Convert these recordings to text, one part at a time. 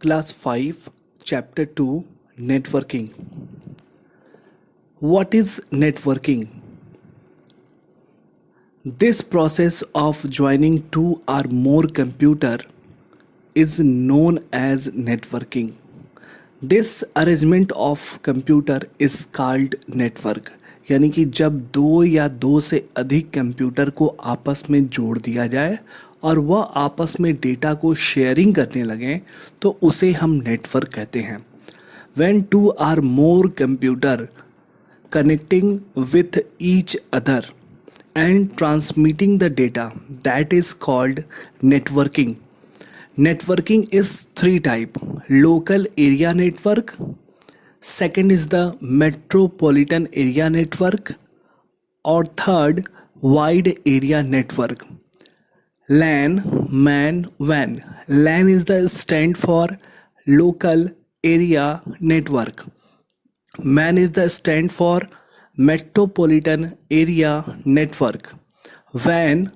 Class 5, Chapter 2, Networking. What is networking? This process of joining two or more computer is known as networking. This arrangement of computer is called network. यानी कि जब दो या दो से अधिक computer को आपस में जोड़ दिया जाए और वह आपस में डेटा को शेयरिंग करने लगे तो उसे हम नेटवर्क कहते हैं. When two or more computer connecting with each other and transmitting the data, that is called networking. Networking is three type: local area network, second is the metropolitan area network, or third wide area network. LAN, MAN, WAN. LAN is the stand for local area network. MAN is the stand for metropolitan area network. WAN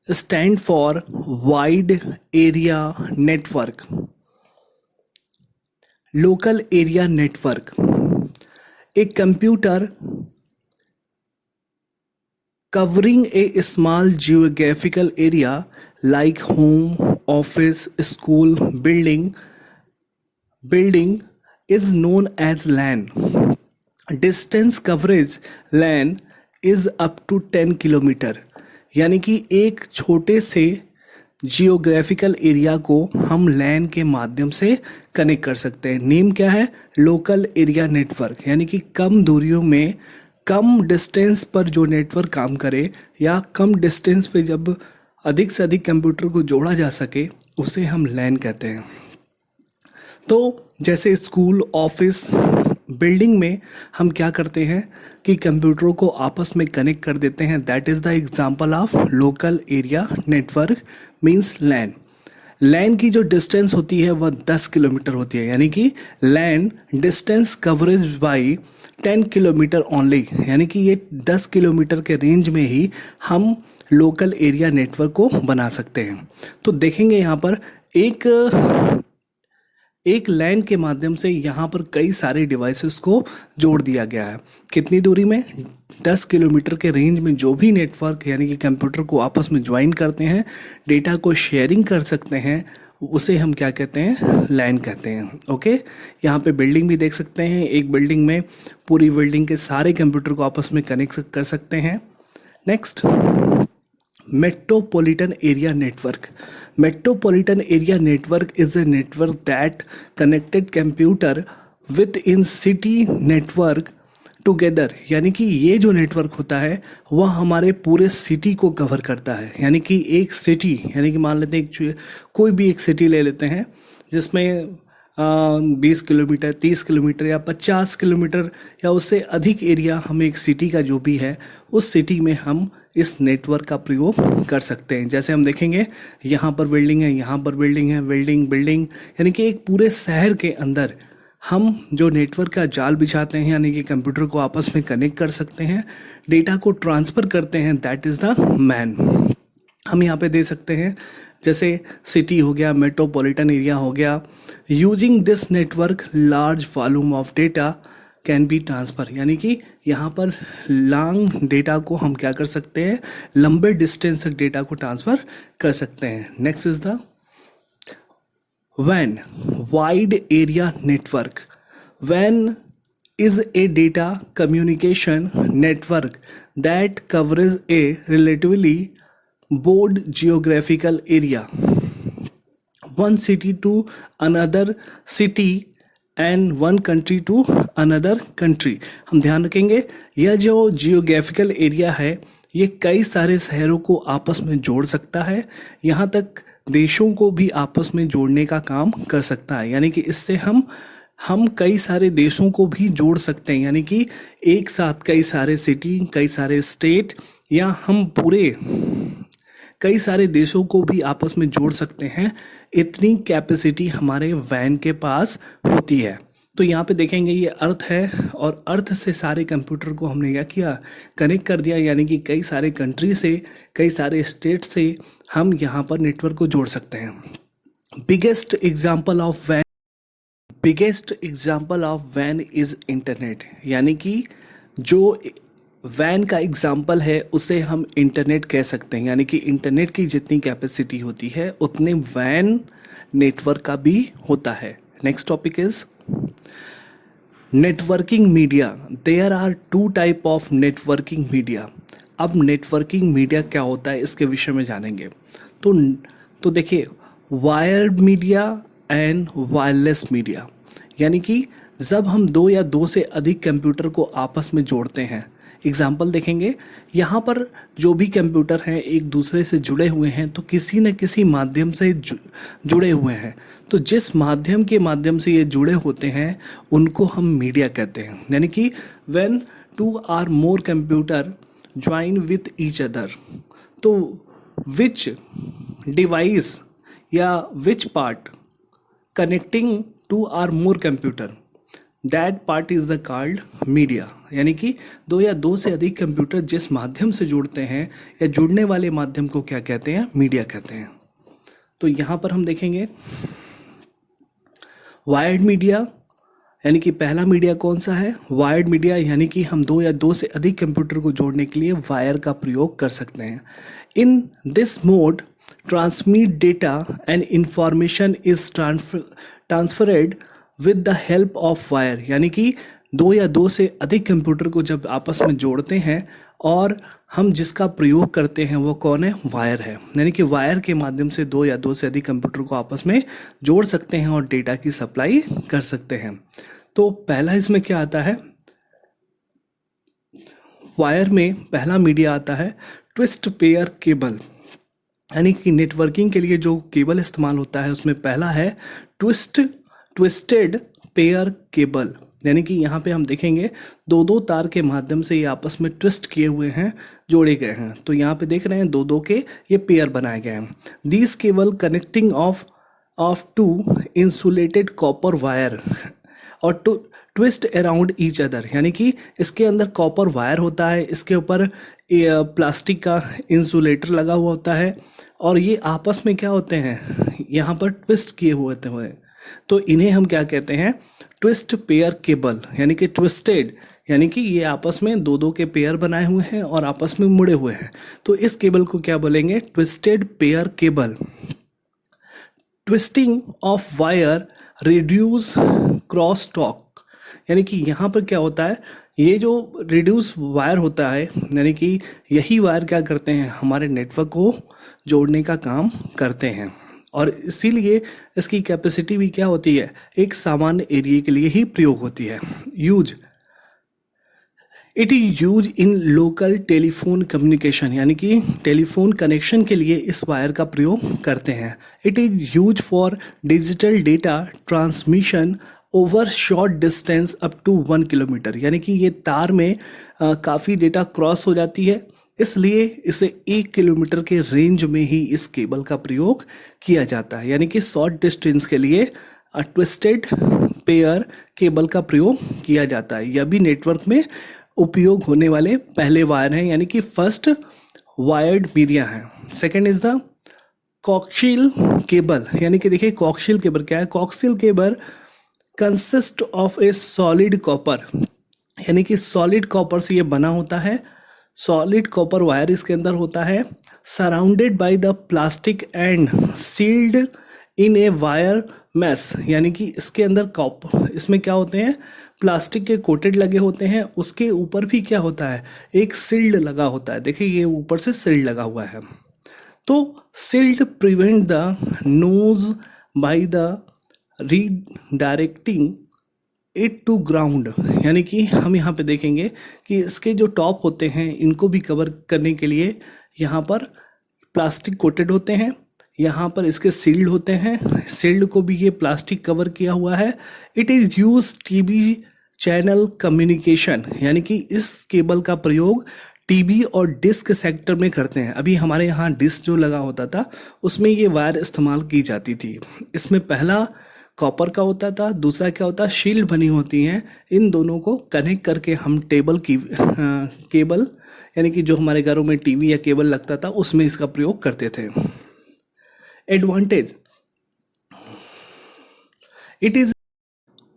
stand for wide area network. Local area network. A computer covering a small geographical area like home, office, school, building is known as LAN. Distance coverage LAN is up to 10 kilometre. यानी कि एक छोटे से geographical area को हम लैन के माध्यम से कनेक्ट कर सकते हैं. नेम क्या है? Local area network. यानी कि कम दूरियों में कम डिस्टेंस पर जो नेटवर्क काम करे या कम डिस्टेंस पे जब अधिक से अधिक कंप्यूटर को जोड़ा जा सके उसे हम लैन कहते हैं. तो जैसे स्कूल, ऑफिस, बिल्डिंग में हम क्या करते हैं कि कंप्यूटरों को आपस में कनेक्ट कर देते हैं. That is the example of local area network means LAN. LAN की जो डिस्टेंस होती है वह 10 किलोमीटर होती है. यानी कि LAN distance coverage by 10 kilometre only. यानी कि ये 10 किलोमीटर के रेंज में ही हम लोकल एरिया नेटवर्क को बना सकते हैं. तो देखेंगे यहाँ पर एक लैन के माध्यम से यहाँ पर कई सारे डिवाइसेस को जोड़ दिया गया है. कितनी दूरी में? 10 किलोमीटर के रेंज में जो भी नेटवर्क यानी कि कंप्यूटर को आपस में ज्वाइन करते हैं, डेटा को शेयरिंग कर सकते हैं, उसे हम क्या कहते हैं? लैन कहते हैं. ओके. यहाँ पे बिल्डिंग भी देख सकते हैं. एक बिल्डिंग में पूरी बिल्डिंग के सारे कंप्यूटर को आपस में कनेक्ट कर सकते हैं. Next, Metropolitan Area Network. Metropolitan Area Network is a network that connected computer within city network together. यानी कि ये जो नेटवर्क होता है वह हमारे पूरे सिटी को कवर करता है. यानी कि एक सिटी, यानी कि मान लेते हैं कोई भी एक सिटी ले लेते हैं जिसमें 20 किलोमीटर, 30 किलोमीटर या 50 किलोमीटर या उससे अधिक एरिया हम एक सिटी का जो भी है उस सिटी में हम इस नेटवर्क का प्रयोग कर सकते हैं. जैसे हम देखेंगे यहाँ पर बिल्डिंग है, यहाँ पर बिल्डिंग है, बिल्डिंग यानी कि एक पूरे शहर के अंदर हम जो नेटवर्क का जाल बिछाते हैं यानी कि कंप्यूटर को आपस में कनेक्ट कर सकते हैं, डेटा को ट्रांसफ़र करते हैं. That is the man. हम यहाँ पे दे सकते हैं जैसे सिटी हो गया, मेट्रोपॉलिटन एरिया हो गया. Using this network large volume of data can be transfer. यानी कि यहाँ पर लॉन्ग डेटा को हम क्या कर सकते हैं? लंबे डिस्टेंस तक डेटा को ट्रांसफ़र कर सकते हैं. Next is the WAN, wide area network. WAN is a data communication network that covers a relatively broad geographical area. One city to another city and one country to another country. हम ध्यान रखेंगे यह जो geographical area है ये कई सारे शहरों को आपस में जोड़ सकता है, यहाँ तक देशों को भी आपस में जोड़ने का काम कर सकता है. यानी कि इससे हम कई सारे देशों को भी जोड़ सकते हैं. यानी कि एक साथ कई सारे सिटी, कई सारे स्टेट या हम पूरे कई सारे देशों को भी आपस में जोड़ सकते हैं. इतनी कैपेसिटी हमारे वैन के पास होती है. तो यहाँ पे देखेंगे ये अर्थ है और अर्थ से सारे कंप्यूटर को हमने क्या किया? कनेक्ट कर दिया. यानी कि कई सारे कंट्री से, कई सारे स्टेट से हम यहाँ पर नेटवर्क को जोड़ सकते हैं. Biggest example of biggest example of वैन इज इंटरनेट, यानी कि जो वैन का एग्जाम्पल है उसे हम इंटरनेट कह सकते हैं। यानी कि इंटरनेट की जितनी कैपेसिटी होती है उतने वैन नेटवर्क का भी होता है। Next topic is networking media. There are two type of networking media. अब नेटवर्किंग मीडिया क्या होता है इसके विषय में जानेंगे। तो तो देखिए, wired media and wireless media, यानी कि जब हम दो या दो से अधिक कंप्यूटर को आपस में जोड़ते हैं। एग्जाम्पल देखेंगे, यहाँ पर जो भी कंप्यूटर हैं एक दूसरे से जुड़े हुए हैं तो किसी न किसी माध्यम से जुड़े हुए हैं। तो जिस माध्यम से ये जुड़े होते हैं उनको हम मीडिया कहते हैं। यानी कि when two or more computer join with each other, तो विच डिवाइस या which part connecting two or more computer, that part is the called media. यानी कि दो या दो से अधिक कंप्यूटर जिस माध्यम से जुड़ते हैं या जुड़ने वाले माध्यम को क्या कहते हैं, मीडिया कहते हैं। तो यहाँ पर हम देखेंगे वायर्ड मीडिया, यानी कि पहला मीडिया कौन सा है, वायर्ड मीडिया, यानी कि हम दो या दो से अधिक कंप्यूटर को जोड़ने के लिए वायर का प्रयोग कर सकते हैं। In this mode transmit data and information is transferred with the help of wire. यानी कि दो या दो से अधिक कंप्यूटर को जब आपस में जोड़ते हैं और हम जिसका प्रयोग करते हैं वो कौन है, वायर है। यानी कि वायर के माध्यम से दो या दो से अधिक कंप्यूटर को आपस में जोड़ सकते हैं और डेटा की सप्लाई कर सकते हैं। तो पहला इसमें क्या आता है, वायर में पहला मीडिया आता है ट्विस्ट पेयर केबल। यानी कि नेटवर्किंग के लिए जो केबल इस्तेमाल होता है उसमें पहला है ट्विस्टेड पेयर केबल। यानी कि यहाँ पे हम देखेंगे दो दो तार के माध्यम से ये आपस में ट्विस्ट किए हुए हैं, जोड़े गए हैं। तो यहाँ पे देख रहे हैं दो दो के ये पेयर बनाए गए हैं। These cable connecting of two insulated copper wire और two twist around each other. यानी कि इसके अंदर कॉपर वायर होता है, इसके ऊपर प्लास्टिक का इंसुलेटर लगा हुआ होता है और ये आपस में क्या होते हैं, यहाँ पर ट्विस्ट किए हुए होते हैं। तो इन्हें हम क्या कहते हैं, ट्विस्ट पेयर केबल। यानी कि ट्विस्टेड, यानी कि ये आपस में दो दो के पेयर बनाए हुए हैं और आपस में मुड़े हुए हैं। तो इस केबल को क्या बोलेंगे, twisted pair cable. Twisting of wire reduce cross talk. यानी कि यहाँ पर क्या होता है, ये जो रिड्यूस वायर होता है, यानी कि यही वायर क्या करते हैं, हमारे नेटवर्क को जोड़ने का काम करते हैं और इसीलिए इसकी कैपेसिटी भी क्या होती है, एक सामान्य एरिया के लिए ही प्रयोग होती है। It is use in local telephone communication, यानी कि टेलीफोन कनेक्शन के लिए इस वायर का प्रयोग करते हैं। It is use for digital data transmission over short distance up to 1 kilometre. यानी कि ये तार में काफ़ी डेटा क्रॉस हो जाती है, इसलिए इसे 1 किलोमीटर के रेंज में ही इस केबल का प्रयोग किया जाता है। यानी कि शॉर्ट डिस्टेंस के लिए ट्विस्टेड पेयर केबल का प्रयोग किया जाता है। यह भी नेटवर्क में उपयोग होने वाले पहले वायर हैं, यानी कि फर्स्ट वायर्ड मीडिया है। Second is the coxal cable. यानी कि देखिए कॉक्सियल केबल क्या है, coxal cable consist of A solid copper, यानी कि सॉलिड कॉपर से ये बना होता है। सॉलिड कॉपर वायर इसके अंदर होता है, surrounded by the plastic and sealed in a wire mesh. यानी कि इसके अंदर कॉपर, इसमें क्या होते हैं, प्लास्टिक के कोटेड लगे होते हैं, उसके ऊपर भी क्या होता है, एक सील्ड लगा होता है। देखिए ये ऊपर से सील्ड लगा हुआ है। तो sealed prevent the noise by the redirecting it to ground. यानी कि हम यहाँ पे देखेंगे कि इसके जो टॉप होते हैं इनको भी कवर करने के लिए यहाँ पर प्लास्टिक कोटेड होते हैं, यहाँ पर इसके सील्ड होते हैं, सील्ड को भी ये प्लास्टिक कवर किया हुआ है। It is use TV channel communication, यानी कि इस केबल का प्रयोग टीवी और डिस्क सेक्टर में करते हैं। अभी हमारे यहाँ डिस्क जो लगा होता था उसमें ये वायर इस्तेमाल की जाती थी। इसमें पहला कॉपर का होता था, दूसरा क्या होता है, शील्ड बनी होती हैं। इन दोनों को कनेक्ट करके हम केबल, यानी कि जो हमारे घरों में टीवी या केबल लगता था उसमें इसका प्रयोग करते थे। Advantage, it is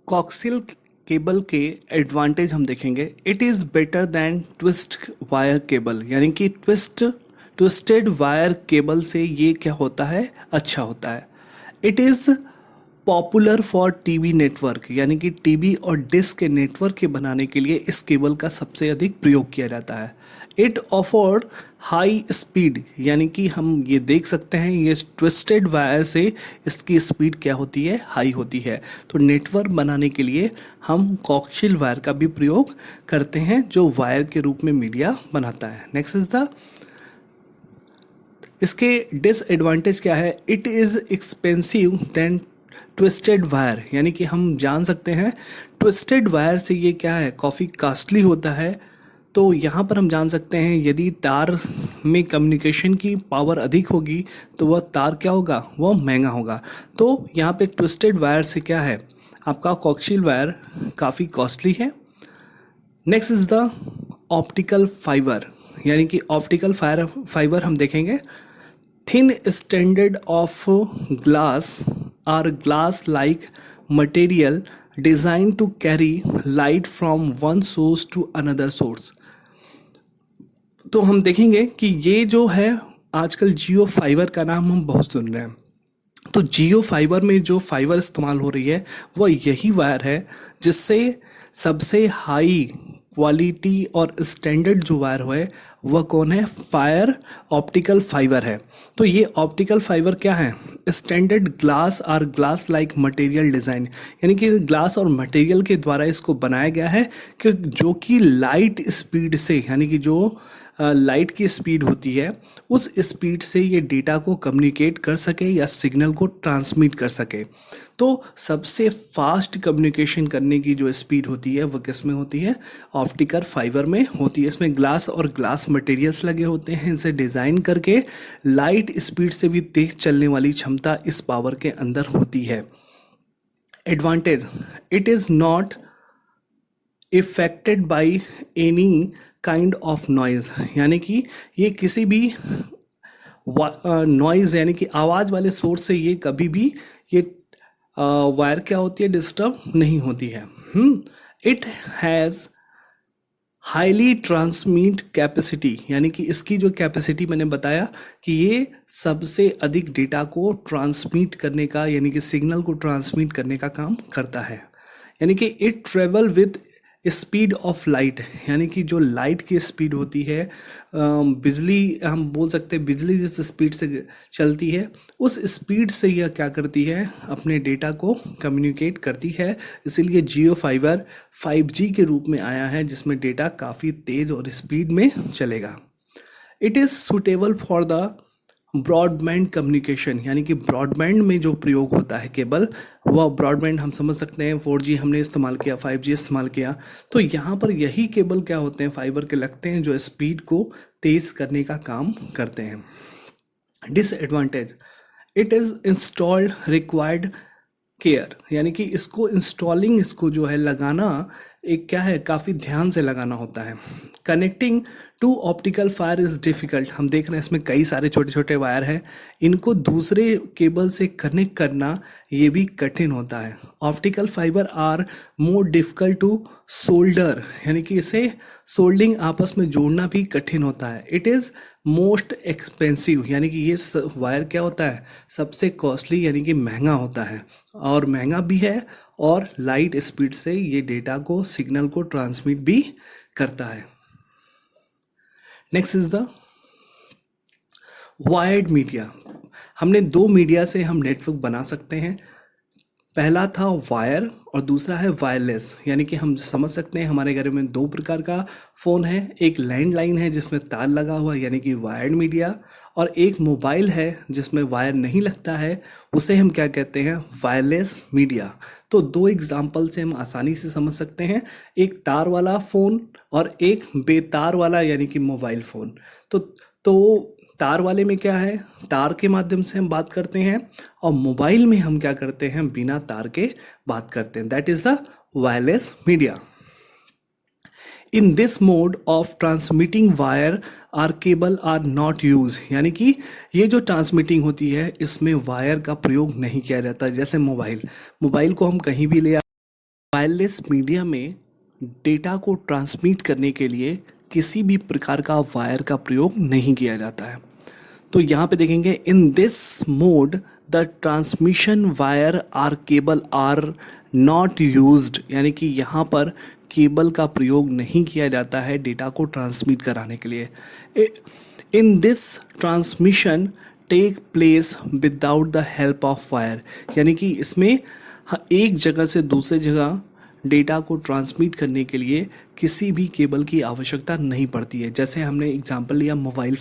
coxal cable के एडवांटेज हम देखेंगे। It is better than twist wire cable, यानी कि ट्विस्टेड वायर केबल से ये क्या होता है, अच्छा होता है। It is popular for TV network, यानी कि टीवी और डिश के नेटवर्क के बनाने के लिए इस केबल का सबसे अधिक प्रयोग किया जाता है। इट ऑफर्ड हाई स्पीड, यानी कि हम ये देख सकते हैं ये ट्विस्टेड वायर से इसकी स्पीड क्या होती है, हाई होती है। तो नेटवर्क बनाने के लिए हम कॉक्सियल वायर का भी प्रयोग करते हैं जो वायर के रूप में मीडिया बनाता है। नेक्स्ट इज द, इसके डिसएडवांटेज क्या है। It is expensive than twisted wire, यानी कि हम जान सकते हैं ट्विस्टेड वायर से ये क्या है, काफ़ी कॉस्टली होता है। तो यहाँ पर हम जान सकते हैं यदि तार में कम्युनिकेशन की पावर अधिक होगी तो वह तार क्या होगा, वह महंगा होगा। तो यहाँ पे ट्विस्टेड वायर से क्या है, आपका कॉक्सियल वायर काफ़ी कॉस्टली है। Next is the optical fibre, यानी कि ऑप्टिकल फाइबर हम देखेंगे। Thin standard of glass or glass like material design to carry light from one source to another source. तो हम देखेंगे कि ये जो है आजकल जियो फाइबर का नाम हम बहुत सुन रहे हैं। तो जियो फाइबर में जो फाइबर इस्तेमाल हो रही है वह यही वायर है जिससे सबसे हाई क्वालिटी और स्टैंडर्ड जो वायर है वह कौन है, फायर ऑप्टिकल फाइबर है। तो ये ऑप्टिकल फाइबर क्या है, स्टैंडर्ड ग्लास और ग्लास लाइक मटेरियल डिज़ाइन, यानी कि ग्लास और मटेरियल के द्वारा इसको बनाया गया है कि जो कि लाइट स्पीड से, यानी कि जो लाइट की स्पीड होती है उस स्पीड से ये डेटा को कम्युनिकेट कर सके या सिग्नल को ट्रांसमिट कर सके। तो सबसे फास्ट कम्युनिकेशन करने की जो स्पीड होती है वो किस में होती है, ऑप्टिकल फाइबर में होती है। इसमें ग्लास और ग्लास मटेरियल्स लगे होते हैं, इसे डिज़ाइन करके लाइट स्पीड से भी तेज चलने वाली क्षमता इस पावर के अंदर होती है। Advantage, it is not affected by any kind of noise, यानी कि ये किसी भी नॉइज़ यानी कि आवाज़ वाले सोर्स से ये कभी भी ये वायर क्या होती है, डिस्टर्ब नहीं होती है। It has highly transmit capacity, यानी कि इसकी जो कैपेसिटी मैंने बताया कि ये सबसे अधिक डेटा को ट्रांसमिट करने का, यानी कि सिग्नल को ट्रांसमिट करने का काम करता है। यानी कि it travel with speed of light, यानी कि जो लाइट की स्पीड होती है, बिजली हम बोल सकते हैं बिजली जिस स्पीड से चलती है उस स्पीड से यह क्या करती है, अपने डेटा को कम्युनिकेट करती है। इसीलिए जियो फाइबर 5G के रूप में आया है जिसमें डेटा काफ़ी तेज़ और स्पीड में चलेगा। It is suitable for the broadband communication, यानी कि ब्रॉडबैंड में जो प्रयोग होता है केबल, वह ब्रॉडबैंड हम समझ सकते हैं 4G हमने इस्तेमाल किया, 5G इस्तेमाल किया। तो यहाँ पर यही केबल क्या होते हैं, फाइबर के लगते हैं जो स्पीड को तेज़ करने का काम करते हैं। Disadvantage, it is installed required care, यानी कि इसको इंस्टॉलिंग, इसको जो है लगाना एक क्या है, काफ़ी ध्यान से लगाना होता है। Connecting to optical fibre is difficult, हम देख रहे हैं इसमें कई सारे छोटे छोटे वायर हैं, इनको दूसरे केबल से कनेक्ट करना ये भी कठिन होता है। Optical fibre are more difficult to solder, यानी कि इसे सोल्डिंग आपस में जोड़ना भी कठिन होता है। इट इज़ मोस्ट एक्सपेंसिव, यानी कि ये वायर क्या होता है, सबसे कॉस्टली, यानी कि महंगा होता है और महंगा भी है, और लाइट स्पीड से ये डेटा को, सिग्नल को ट्रांसमिट भी करता है। Next is the wired media. हमने दो मीडिया से हम नेटवर्क बना सकते हैं, पहला था वायर और दूसरा है वायरलेस, यानी कि हम समझ सकते हैं हमारे घर में दो प्रकार का फ़ोन है, एक लैंडलाइन है जिसमें तार लगा हुआ यानी कि वायर्ड मीडिया, और एक मोबाइल है जिसमें वायर नहीं लगता है, उसे हम क्या कहते हैं, वायरलेस मीडिया। तो दो एग्जाम्पल से हम आसानी से समझ सकते हैं, एक तार वाला फ़ोन और एक बेतार वाला यानी कि मोबाइल फ़ोन। तो तार वाले में क्या है, तार के माध्यम से हम बात करते हैं, और मोबाइल में हम क्या करते हैं, बिना तार के बात करते हैं। That is the wireless media. In this mode of transmitting wire or cable are not use, यानी कि ये जो ट्रांसमिटिंग होती है इसमें वायर का प्रयोग नहीं किया जाता। जैसे मोबाइल को हम कहीं भी ले वायरलेस मीडिया में डेटा को ट्रांसमिट करने के लिए किसी भी प्रकार का वायर का प्रयोग नहीं किया जाता है। तो यहाँ पे देखेंगे in this mode the transmission wire or cable are not used, यानी कि यहाँ पर केबल का प्रयोग नहीं किया जाता है डेटा को ट्रांसमिट कराने के लिए। In this transmission take place without the help of wire, यानी कि इसमें एक जगह से दूसरे जगह डेटा को ट्रांसमिट करने के लिए किसी भी केबल की आवश्यकता नहीं पड़ती है। जैसे हमने एग्जांपल लिया मोबाइल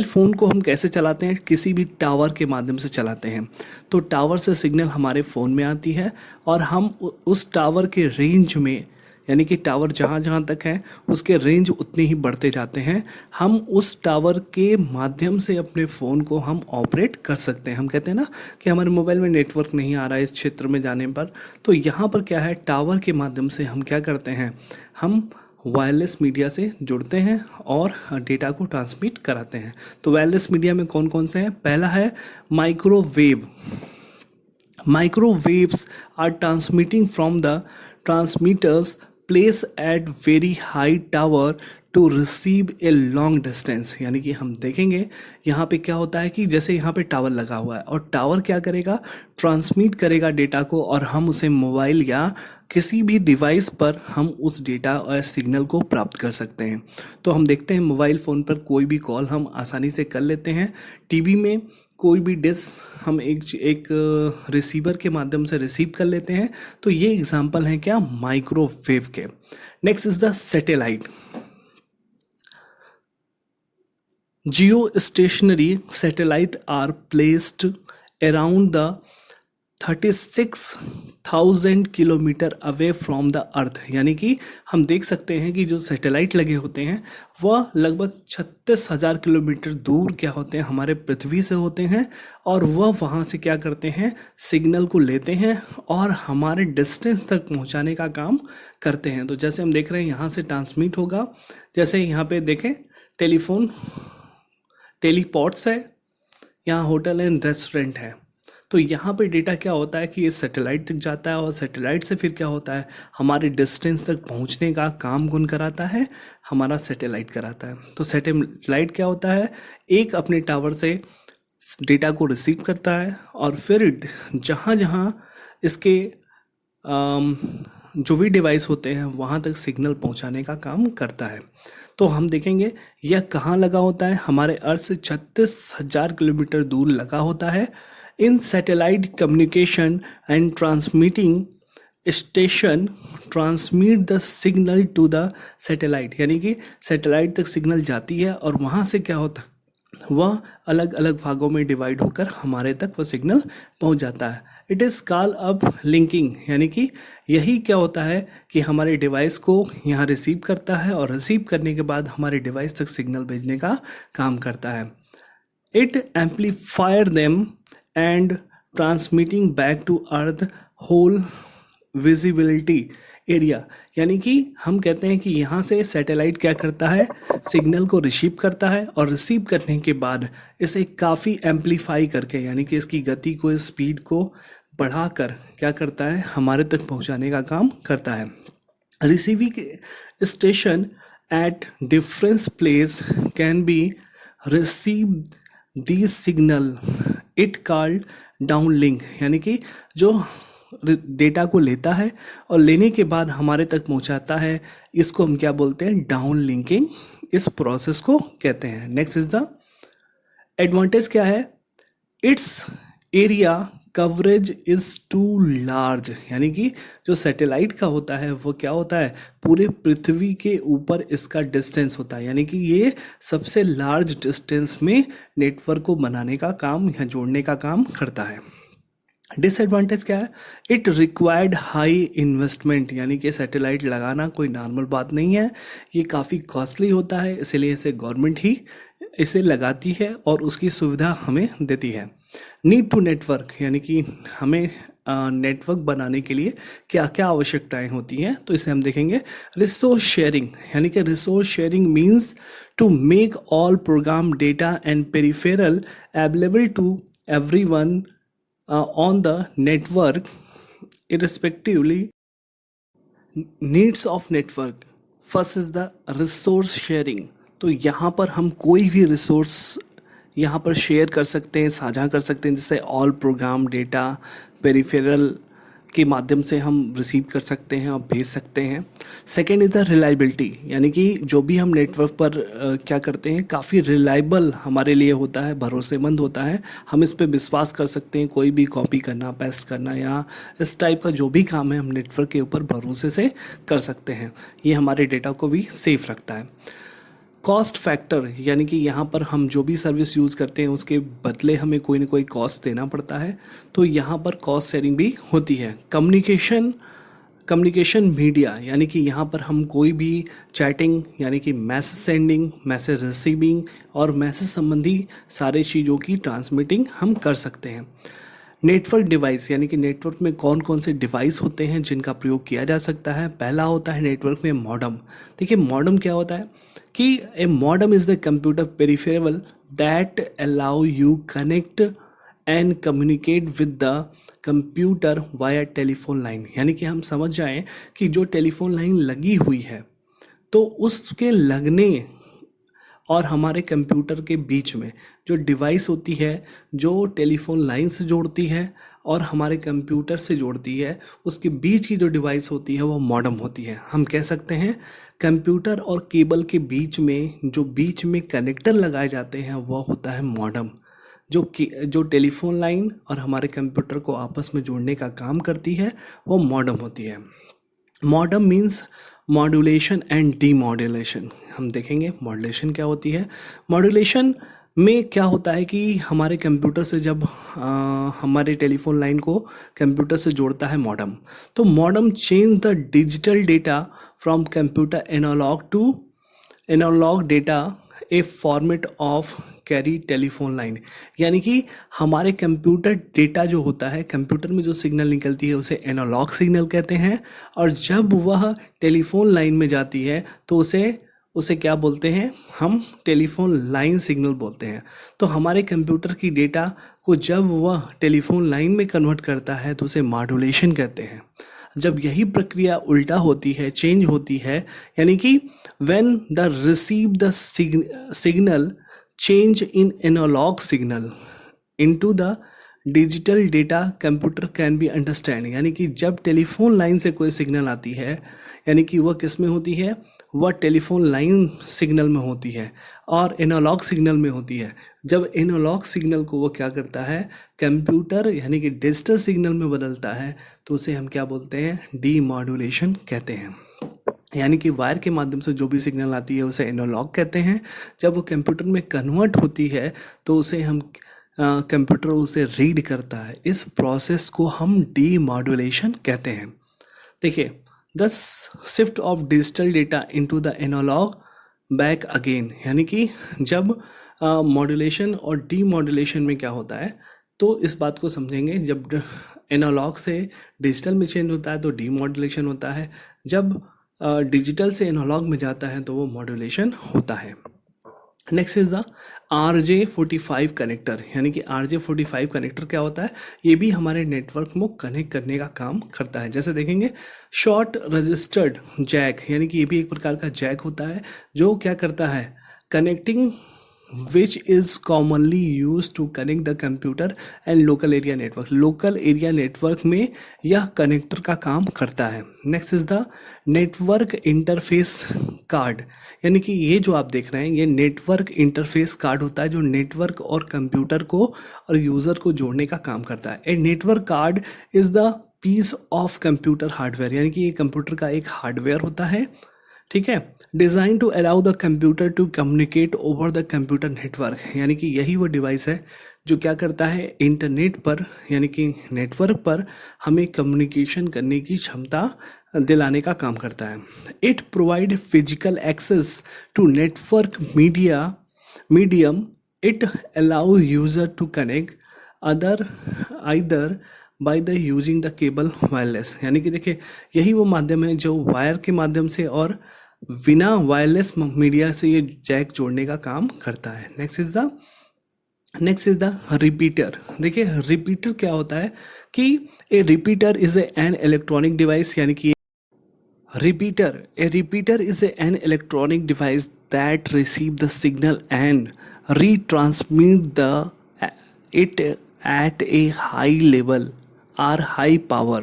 फ़ोन को हम कैसे चलाते हैं, किसी भी टावर के माध्यम से चलाते हैं। तो टावर से सिग्नल हमारे फ़ोन में आती है और हम उस टावर के रेंज में, यानी कि टावर जहाँ जहाँ तक है उसके रेंज उतने ही बढ़ते जाते हैं, हम उस टावर के माध्यम से अपने फ़ोन को हम ऑपरेट कर सकते हैं। हम कहते हैं ना कि हमारे मोबाइल में नेटवर्क नहीं आ रहा है इस क्षेत्र में जाने पर, तो यहाँ पर क्या है, टावर के माध्यम से हम क्या करते हैं, हम वायरलेस मीडिया से जुड़ते हैं और डेटा को ट्रांसमिट कराते हैं। तो वायरलेस मीडिया में कौन कौन से हैं? पहला है microwave. Microwaves are transmitting from the transmitters placed at very high tower to receive a long distance, यानी कि हम देखेंगे यहाँ पे क्या होता है कि जैसे यहाँ पे टावर लगा हुआ है और टावर क्या करेगा, ट्रांसमिट करेगा डेटा को और हम उसे मोबाइल या किसी भी डिवाइस पर हम उस डेटा और सिग्नल को प्राप्त कर सकते हैं। तो हम देखते हैं मोबाइल फ़ोन पर कोई भी कॉल हम आसानी से कर लेते हैं। टीवी में कोई भी डिश हम एक रिसीवर के माध्यम से रिसीव कर लेते हैं। तो ये एग्जांपल हैं क्या, माइक्रोवेव के। Next is the satellite. Geostationary satellite are placed around the 36,000 kilometre away from the earth, यानी कि हम देख सकते हैं कि जो सैटेलाइट लगे होते हैं वह लगभग 36,000 किलोमीटर दूर क्या होते हैं, हमारे पृथ्वी से होते हैं और वह वहाँ से क्या करते हैं, सिग्नल को लेते हैं और हमारे डिस्टेंस तक पहुँचाने का काम करते हैं। तो जैसे हम देख रहे हैं यहाँ से ट्रांसमिट होगा, जैसे यहाँ पे देखें टेलीफोन, टेलीपोर्ट्स है, यहाँ होटल एंड रेस्टोरेंट है। तो यहाँ पे डेटा क्या होता है कि ये सैटेलाइट तक जाता है और सैटेलाइट से फिर क्या होता है, हमारे डिस्टेंस तक पहुँचने का काम कौन कराता है, हमारा सैटेलाइट कराता है। तो सैटेलाइट क्या होता है, एक अपने टावर से डेटा को रिसीव करता है और फिर जहाँ जहाँ इसके जो भी डिवाइस होते हैं वहाँ तक सिग्नल पहुँचाने का काम करता है। तो हम देखेंगे यह कहाँ लगा होता है, हमारे अर्थ से 36,000 किलोमीटर दूर लगा होता है। In satellite communication and transmitting station transmit the signal to the satellite, यानी कि सैटेलाइट तक सिग्नल जाती है और वहाँ से क्या होता है, वह अलग अलग भागों में डिवाइड होकर हमारे तक वह सिग्नल पहुंच जाता है। It is call up linking, यानी कि यही क्या होता है कि हमारे डिवाइस को यहाँ रिसीव करता है और रिसीव करने के बाद हमारे डिवाइस तक सिग्नल भेजने का काम करता है। It amplifier them and transmitting back to earth whole visibility area, यानी कि हम कहते हैं कि यहाँ से सैटेलाइट क्या करता है, सिग्नल को रिसीव करता है और रिसीव करने के बाद इसे काफ़ी एम्पलीफाई करके, यानी कि इसकी गति को, स्पीड को बढ़ाकर क्या करता है, हमारे तक पहुँचाने का काम करता है। Receiving station at different place can be receive the signal, it called downlink, यानी कि जो डेटा को लेता है और लेने के बाद हमारे तक पहुंचाता है, इसको हम क्या बोलते हैं, डाउन लिंकिंग, इस प्रोसेस को कहते हैं। नेक्स्ट इज द एडवांटेज क्या है, its area coverage is too large, यानी कि जो सैटेलाइट का होता है वो क्या होता है, पूरे पृथ्वी के ऊपर इसका डिस्टेंस होता है, यानी कि ये सबसे लार्ज डिस्टेंस में नेटवर्क को बनाने का काम या जोड़ने का काम करता है। डिसएडवांटेज क्या है, इट रिक्वायर्ड हाई इन्वेस्टमेंट, यानी कि सैटेलाइट लगाना कोई नॉर्मल बात नहीं है, ये काफ़ी कॉस्टली होता है, इसलिए इसे गवर्नमेंट ही इसे लगाती है और उसकी सुविधा हमें देती है। नीड टू नेटवर्क, यानी कि हमें नेटवर्क बनाने के लिए क्या क्या आवश्यकताएं होती हैं, तो इसे हम देखेंगे। रिसोर्स शेयरिंग, यानी कि resource sharing means to make all program data and peripheral available to everyone on the network irrespectively needs of network, first is the resource sharing. तो यहाँ पर हम कोई भी रिसोर्स यहाँ पर शेयर कर सकते हैं, साझा कर सकते हैं, जैसे ऑल प्रोग्राम डेटा पेरिफेरल के माध्यम से हम रिसीव कर सकते हैं और भेज सकते हैं। सेकेंड इज़ द रिलायबिलिटी, यानी कि जो भी हम नेटवर्क पर क्या करते हैं काफ़ी रिलायबल हमारे लिए होता है, भरोसेमंद होता है, हम इस पे विश्वास कर सकते हैं। कोई भी कॉपी करना, पेस्ट करना या इस टाइप का जो भी काम है हम नेटवर्क के ऊपर भरोसे से कर सकते हैं। ये हमारे डेटा को भी सेफ रखता है। कॉस्ट फैक्टर, यानी कि यहाँ पर हम जो भी सर्विस यूज़ करते हैं उसके बदले हमें कोई ना कोई कॉस्ट देना पड़ता है, तो यहाँ पर कॉस्ट शेयरिंग भी होती है। कम्युनिकेशन मीडिया, यानी कि यहाँ पर हम कोई भी चैटिंग यानी कि मैसेज सेंडिंग, मैसेज रिसीविंग और मैसेज संबंधी सारे चीज़ों की ट्रांसमिटिंग हम कर सकते हैं। नेटवर्क डिवाइस, यानी कि नेटवर्क में कौन कौन से डिवाइस होते हैं जिनका प्रयोग किया जा सकता है। पहला होता है नेटवर्क में मॉडम। देखिए मॉडम क्या होता है कि a modem is the computer peripheral that allow you connect and communicate with the computer via telephone line, यानी कि हम समझ जाएं कि जो टेलीफोन लाइन लगी हुई है तो उसके लगने और हमारे कंप्यूटर के बीच में जो डिवाइस होती है जो टेलीफोन लाइन से जोड़ती है और हमारे कंप्यूटर से जोड़ती है, उसके बीच की जो डिवाइस होती है वो मॉडम होती है। हम कह सकते हैं कंप्यूटर और केबल के बीच में कनेक्टर लगाए जाते हैं वह होता है मॉडम, जो टेलीफोन लाइन और हमारे कंप्यूटर को आपस में जोड़ने का काम करती है वो मॉडम होती है। Modem means modulation and demodulation. हम देखेंगे मॉड्यूलेशन क्या होती है। मॉड्यूलेशन में क्या होता है कि हमारे कंप्यूटर से जब हमारे टेलीफोन लाइन को कंप्यूटर से जोड़ता है मॉडम, तो modem change the digital data from computer analog data a format of carry telephone line, यानी कि हमारे कंप्यूटर डेटा जो होता है, कंप्यूटर में जो सिग्नल निकलती है उसे एनालॉग सिग्नल कहते हैं, और जब वह टेलीफोन लाइन में जाती है तो उसे क्या बोलते हैं, हम टेलीफोन लाइन सिग्नल बोलते हैं। तो हमारे कंप्यूटर की डेटा को जब वह टेलीफोन लाइन में कन्वर्ट करता है तो उसे मॉड्यूलेशन कहते हैं। जब यही प्रक्रिया उल्टा होती है, चेंज होती है, यानी कि when the receive the signal change in analog signal into the digital data computer can be understand, यानी कि जब टेलीफोन लाइन से कोई सिग्नल आती है, यानी कि वह किस में होती है, वह टेलीफोन लाइन सिग्नल में होती है और एनालॉग सिग्नल में होती है। जब एनालॉग सिग्नल को वो क्या करता है, कंप्यूटर यानी कि डिजिटल सिग्नल में बदलता है, तो उसे हम क्या बोलते हैं, डीमॉड्यूलेशन कहते हैं। यानी कि वायर के माध्यम से जो भी सिग्नल आती है उसे एनालॉग कहते हैं। जब वो कंप्यूटर में कन्वर्ट होती है तो उसे हम कंप्यूटर उसे रीड करता है, इस प्रोसेस को हम डीमॉड्यूलेशन कहते हैं। देखिए the shift of digital data into the analog back again, यानी कि जब मॉड्यूलेशन और डीमॉड्यूलेशन में क्या होता है, तो इस बात को समझेंगे। जब एनालॉग से डिजिटल में चेंज होता है तो डीमॉड्यूलेशन होता है, जब डिजिटल से एनालॉग में जाता है तो वो मॉड्यूलेशन होता है। Next is the RJ45 connector, यानी कि RJ45 कनेक्टर क्या होता है, ये भी हमारे नेटवर्क में कनेक्ट करने का काम करता है। जैसे देखेंगे शॉर्ट रजिस्टर्ड जैक, यानी कि ये भी एक प्रकार का जैक होता है जो क्या करता है, connecting which is commonly used to connect the computer and local area network। Local area network में यह कनेक्टर का काम करता है। Next is the network interface card, यानी कि ये जो आप देख रहे हैं ये नेटवर्क इंटरफेस कार्ड होता है जो नेटवर्क और कंप्यूटर को और यूज़र को जोड़ने का काम करता है। A network card is the piece of computer hardware, यानी कि ये कंप्यूटर का एक हार्डवेयर होता है, ठीक है, design to allow the computer to communicate over the computer network, यानी कि यही वो डिवाइस है जो क्या करता है, इंटरनेट पर यानी कि नेटवर्क पर हमें कम्युनिकेशन करने की क्षमता दिलाने का काम करता है। It provide physical access to network medium, it allow user to connect either by the using the cable wireless, यानी कि देखिए यही वो माध्यम है जो वायर के माध्यम से और बिना वायरलेस मीडिया से ये जैक जोड़ने का काम करता है। Next is the repeater. देखिए रिपीटर क्या होता है कि a repeater is an electronic device, यानी कि Repeater. A repeater is an electronic device that receive the signal and retransmit it at a high level or high power.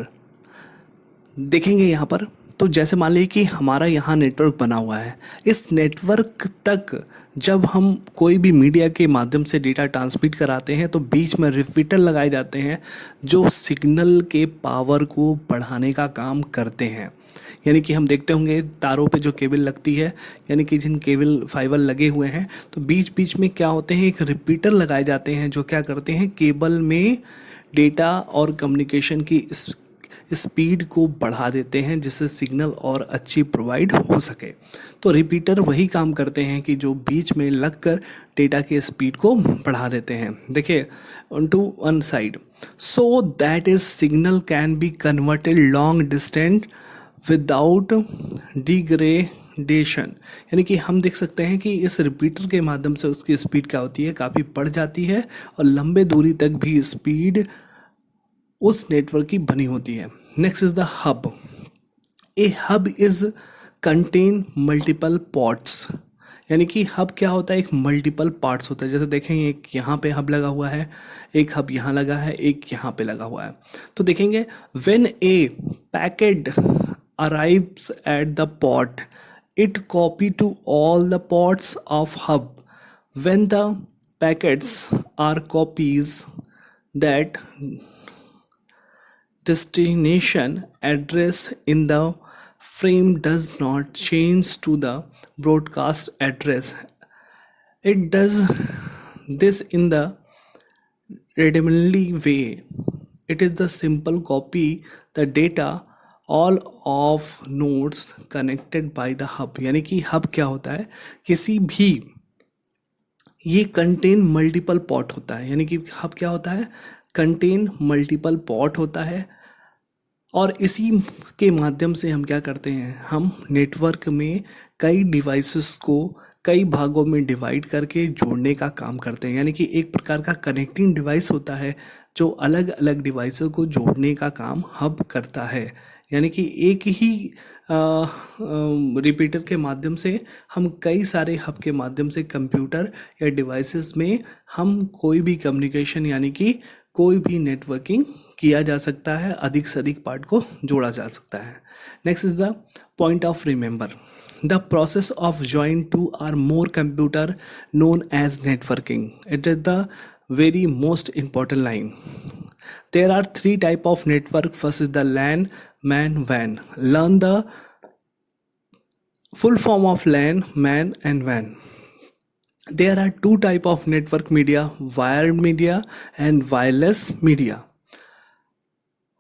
देखेंगे यहाँ पर, तो जैसे मान लीजिए कि हमारा यहाँ नेटवर्क बना हुआ है, इस नेटवर्क तक जब हम कोई भी मीडिया के माध्यम से डेटा ट्रांसमिट कराते हैं तो बीच में रिपीटर लगाए जाते हैं जो सिग्नल के पावर को बढ़ाने का काम करते हैं। यानी कि हम देखते होंगे तारों पे जो केबल लगती है, यानी कि जिन केबल फाइबर लगे हुए हैं, तो बीच बीच में क्या होते हैं, एक रिपीटर लगाए जाते हैं जो क्या करते हैं, केबल में डेटा और कम्युनिकेशन की स्पीड को बढ़ा देते हैं जिससे सिग्नल और अच्छी प्रोवाइड हो सके। तो रिपीटर वही काम करते हैं कि जो बीच में लगकर डेटा की स्पीड को बढ़ा देते हैं। देखिए on to one side, so that is signal can be converted long distance without degradation. यानी कि हम देख सकते हैं कि इस रिपीटर के माध्यम से उसकी स्पीड क्या होती है, काफ़ी बढ़ जाती है और लंबे दूरी तक भी स्पीड उस नेटवर्क की बनी होती है। Next is the hub. A hub is contain multiple parts. यानी कि हब क्या होता है, एक मल्टीपल पार्ट्स होता है। जैसे देखेंगे एक यहाँ पे हब लगा हुआ है, एक हब यहाँ लगा है, एक यहाँ पे लगा हुआ है। तो देखेंगे when a packet arrives at the port it copy to all the ports of hub. When the packets are copies that destination address in the frame does not change to the broadcast address. It does this in the readily way. It is the simple copy the data all of nodes connected by the hub. यानी कि hub क्या होता है, किसी भी ये contain multiple pot होता है। यानी कि हब क्या होता है, कंटेन मल्टीपल पॉट होता है और इसी के माध्यम से हम क्या करते हैं, हम नेटवर्क में कई डिवाइसेस को कई भागों में डिवाइड करके जोड़ने का काम करते हैं। यानी कि एक प्रकार का कनेक्टिंग डिवाइस होता है जो अलग अलग डिवाइसों को जोड़ने का काम हब करता है। यानी कि एक ही रिपीटर के माध्यम से हम कई सारे हब के माध्यम से कंप्यूटर या डिवाइसेस में हम कोई भी कम्युनिकेशन यानी कि कोई भी नेटवर्किंग किया जा सकता है, अधिक से अधिक पार्ट को जोड़ा जा सकता है। Next is the point of remember. The process of join two or more computer known as networking. It is the very most important line. There are three type of network. First is the LAN, MAN, WAN. Learn the full form of LAN, MAN and WAN. There are two type of network media, wired media and wireless media.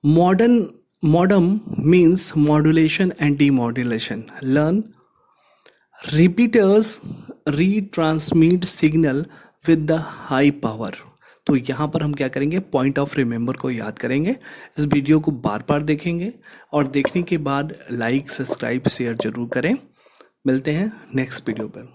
Modem means modulation and demodulation. Learn repeaters retransmit signal with the high power. तो यहाँ पर हम क्या करेंगे, point of remember को याद करेंगे। इस वीडियो को बार बार देखेंगे और देखने के बाद लाइक सब्सक्राइब शेयर जरूर करें। मिलते हैं नेक्स्ट वीडियो पर।